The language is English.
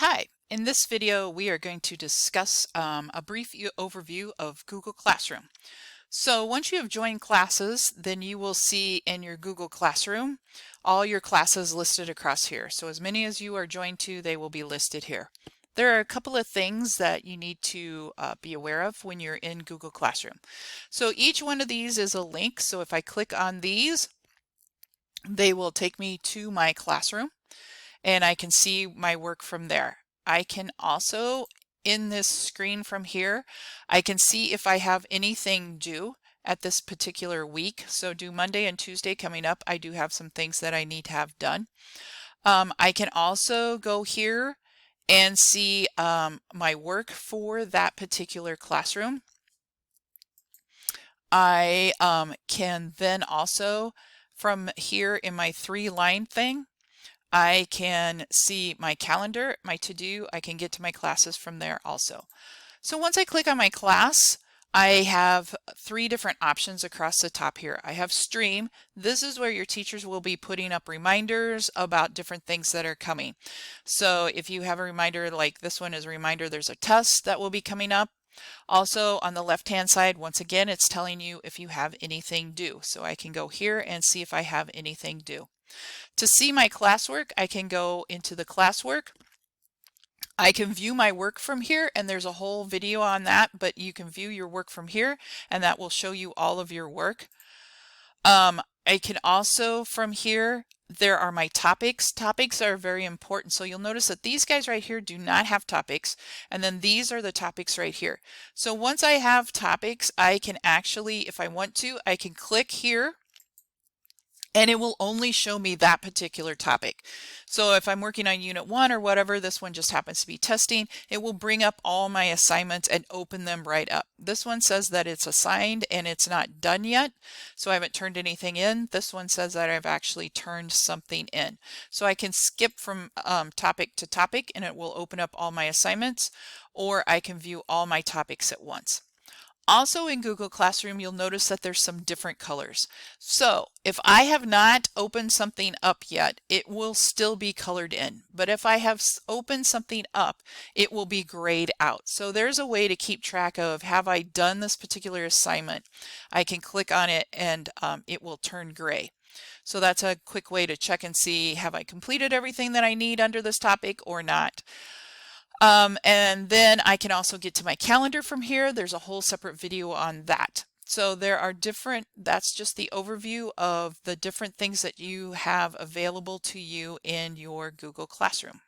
Hi, in this video we are going to discuss a brief overview of Google Classroom. So once you have joined classes, then you will see in your Google Classroom all your classes listed across here. So as many as you are joined to, they will be listed here. There are a couple of things that you need to be aware of when you're in Google Classroom. So each one of these is a link. So if I click on these, they will take me to my classroom and I can see my work from there. I can also, in this screen from here, I can see if I have anything due at this particular week. So due Monday and Tuesday coming up, I do have some things that I need to have done. I can also go here and see my work for that particular classroom. I can then also, from here in my 3-line thing, I can see my calendar, my to-do. I can get to my classes from there also. So once I click on my class, I have 3 different options across the top here. I have stream. This is where your teachers will be putting up reminders about different things that are coming. So if you have a reminder, like this one is a reminder there's a test that will be coming up. Also on the left hand side, once again, it's telling you if you have anything due. So I can go here and see if I have anything due. To see my classwork, I can go into the classwork. I can view my work from here, and there's a whole video on that, but you can view your work from here, and that will show you all of your work. I can also, from here, there are my topics. Topics are very important. So you'll notice that these guys right here do not have topics. And then these are the topics right here. So once I have topics, I can actually, if I want to, I can click here and it will only show me that particular topic. So if I'm working on Unit 1 or whatever, this one just happens to be testing, it will bring up all my assignments and open them right up. This one says that it's assigned and it's not done yet, so I haven't turned anything in. This one says that I've actually turned something in. So I can skip from topic to topic and it will open up all my assignments, or I can view all my topics at once. Also in Google Classroom, you'll notice that there's some different colors. So if I have not opened something up yet, it will still be colored in. But if I have opened something up, it will be grayed out. So there's a way to keep track of, have I done this particular assignment? I can click on it and it will turn gray. So that's a quick way to check and see, have I completed everything that I need under this topic or not? And then I can also get to my calendar from here. There's a whole separate video on that. So there are different, that's just the overview of the different things that you have available to you in your Google Classroom.